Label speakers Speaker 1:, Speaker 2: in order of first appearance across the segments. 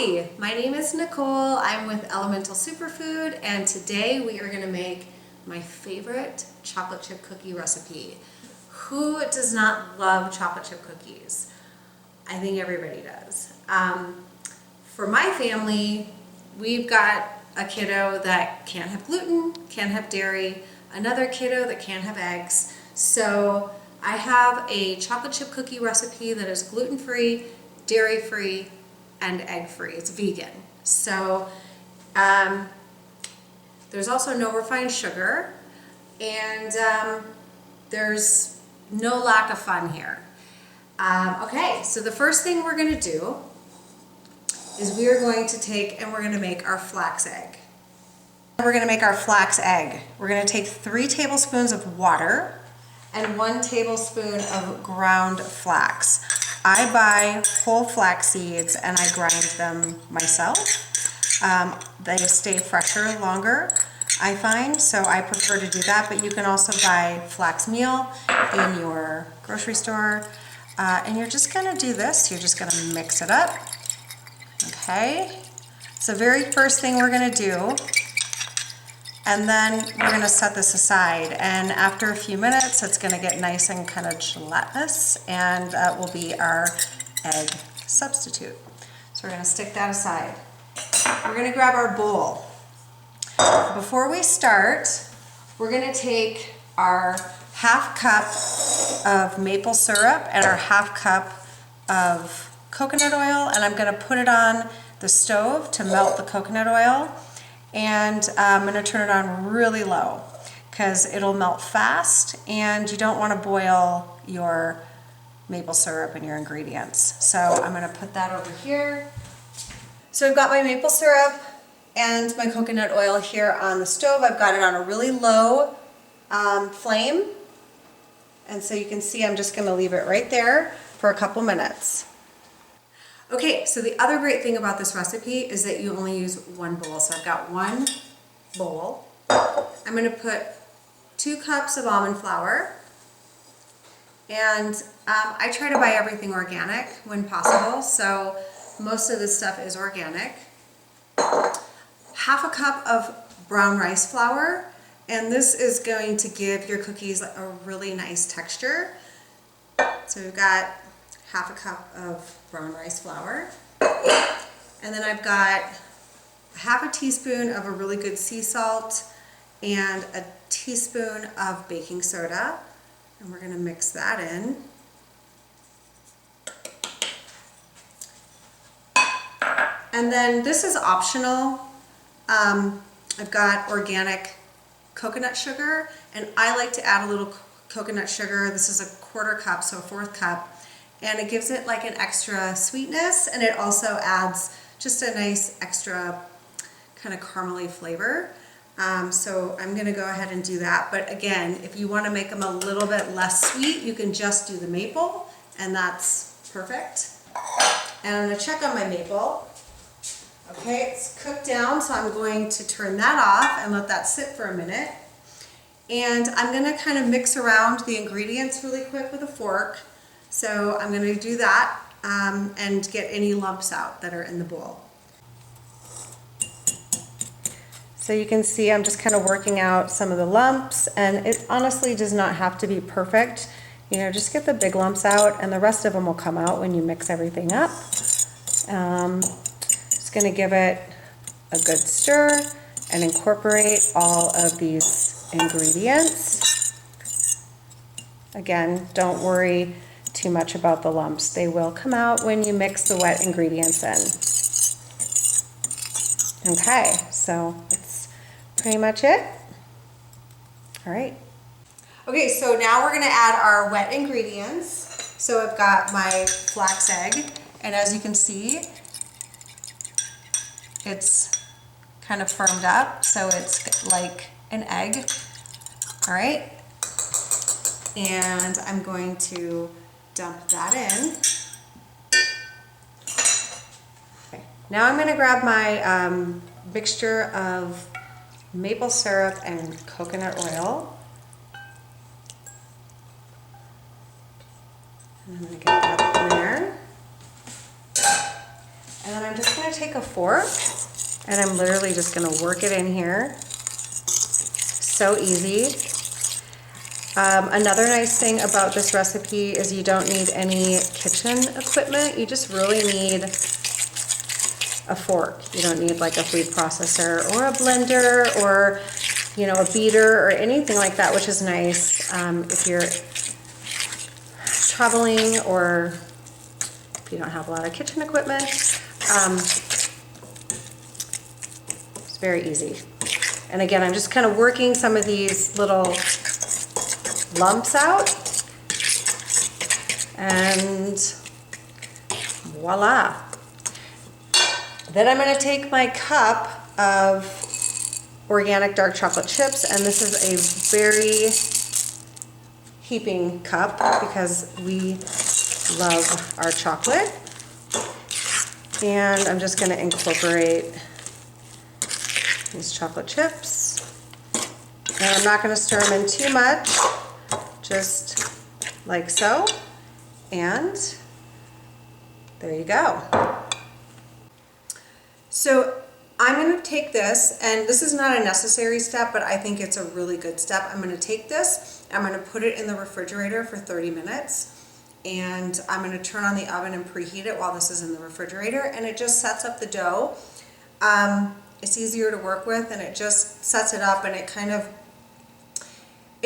Speaker 1: Hi, my name is Nicole. I'm with Elemental Superfood, and today we are going to make my favorite chocolate chip cookie recipe. Who does not love chocolate chip cookies? I think everybody does. For my family, we've got a kiddo that can't have gluten, can't have dairy, another kiddo that can't have eggs. So I have a chocolate chip cookie recipe that is gluten-free, dairy-free, and egg-free. It's vegan. So there's also no refined sugar, and there's no lack of fun here. Okay, so the first thing we're going to do is we are going to take and we're going to make our flax egg. We're going to make our flax egg. We're going to take 3 tablespoons of water and 1 tablespoon of ground flax. I buy whole flax seeds and I grind them myself. They stay fresher longer, I find, so I prefer to do that, but you can also buy flax meal in your grocery store. And you're just gonna do this, you're just gonna mix it up. Okay, so very first thing we're gonna do, and then we're gonna set this aside, and after a few minutes it's gonna get nice and kind of gelatinous, and that will be our egg substitute. So we're gonna stick that aside. We're gonna grab our bowl. Before we start, we're gonna take our ½ cup of maple syrup and our ½ cup of coconut oil, and I'm gonna put it on the stove to melt the coconut oil. And I'm going to turn it on really low because it'll melt fast and you don't want to boil your maple syrup and your ingredients. So I'm going to put that over here. So I've got my maple syrup and my coconut oil here on the stove. I've got it on a really low flame. And so you can see I'm just going to leave it right there for a couple minutes. Okay, so the other great thing about this recipe is that you only use 1 bowl. So I've got 1 bowl. I'm going to put 2 cups of almond flour. And I try to buy everything organic when possible, so most of this stuff is organic. ½ cup of brown rice flour, and this is going to give your cookies a really nice texture. So we've got ½ cup of brown rice flour, and then I've got ½ teaspoon of a really good sea salt and a teaspoon of baking soda, and we're going to mix that in. And then this is optional. I've got organic coconut sugar, and I like to add a little coconut sugar. This is a ½ cup, so a 1/4 cup. And it gives it like an extra sweetness, and it also adds just a nice extra kind of caramely flavor. So I'm gonna go ahead and do that. But again, if you wanna make them a little bit less sweet, you can just do the maple, and that's perfect. And I'm gonna check on my maple. Okay, it's cooked down, so I'm going to turn that off and let that sit for a minute. And I'm gonna kind of mix around the ingredients really quick with a fork. So I'm going to do that and get any lumps out that are in the bowl. So you can see I'm just kind of working out some of the lumps, and it honestly does not have to be perfect. You know, just get the big lumps out, and the rest of them will come out when you mix everything up. Just going to give it a good stir and incorporate all of these ingredients. Again, don't worry too much about the lumps. They will come out when you mix the wet ingredients in. Okay, so that's pretty much it. All right. Okay, so now we're gonna add our wet ingredients. So I've got my flax egg, and as you can see, it's kind of firmed up, so it's like an egg. All right, and I'm going to dump that in. Okay. Now I'm going to grab my mixture of maple syrup and coconut oil. And I'm going to get that in there. And then I'm I'm just gonna take a fork and I'm literally just gonna work it in here. So easy. Another nice thing about this recipe is you don't need any kitchen equipment. You just really need a fork. You don't need like a food processor or a blender or, you know, a beater or anything like that, which is nice if you're traveling or if you don't have a lot of kitchen equipment. It's very easy. And again, I'm just kind of working some of these little lumps out, and voila. Then I'm going to take my cup of organic dark chocolate chips, and this is a very heaping cup because we love our chocolate. And I'm just going to incorporate these chocolate chips. And I'm not going to stir them in too much, just like so. And there you go. So I'm going to take this, and this is not a necessary step, but I think it's a really good step. I'm going to take this, I'm going to put it in the refrigerator for 30 minutes, and I'm going to turn on the oven and preheat it while this is in the refrigerator, and it just sets up the dough. It's easier to work with, and it just sets it up, and it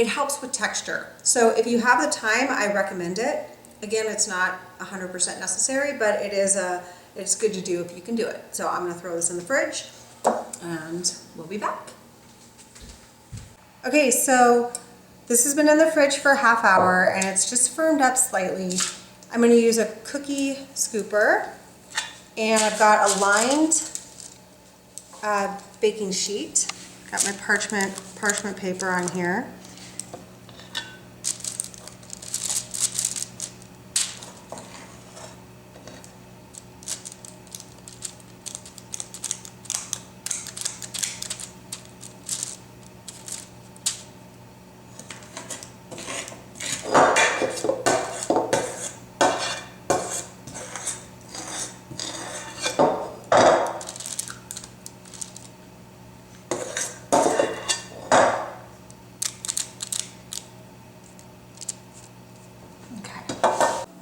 Speaker 1: helps with texture. So if you have the time, I recommend it. Again, it's not 100% necessary, but it's good to do if you can do it. So I'm going to throw this in the fridge, and we'll be back. Okay, so this has been in the fridge for a half hour, and it's just firmed up slightly. I'm going to use a cookie scooper, and I've got a lined baking sheet. Got my parchment paper on here.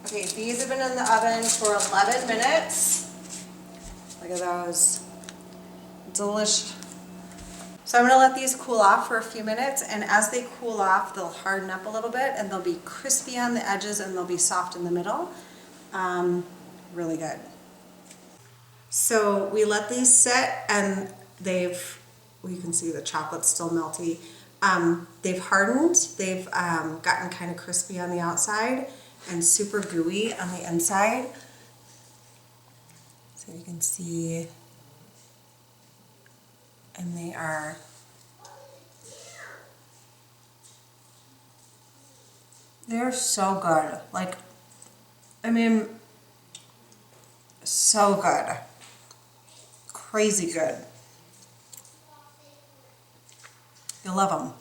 Speaker 1: Okay, these have been in the oven for 11 minutes. Look at those. Delicious. So I'm going to let these cool off for a few minutes, and as they cool off, they'll harden up a little bit, and they'll be crispy on the edges, and they'll be soft in the middle. Really good. So we let these sit, and you can see the chocolate's still melty. They've hardened, they've gotten kind of crispy on the outside and super gooey on the inside. So you can see, and they're so good. Like, I mean, so good. Crazy good. You'll love them.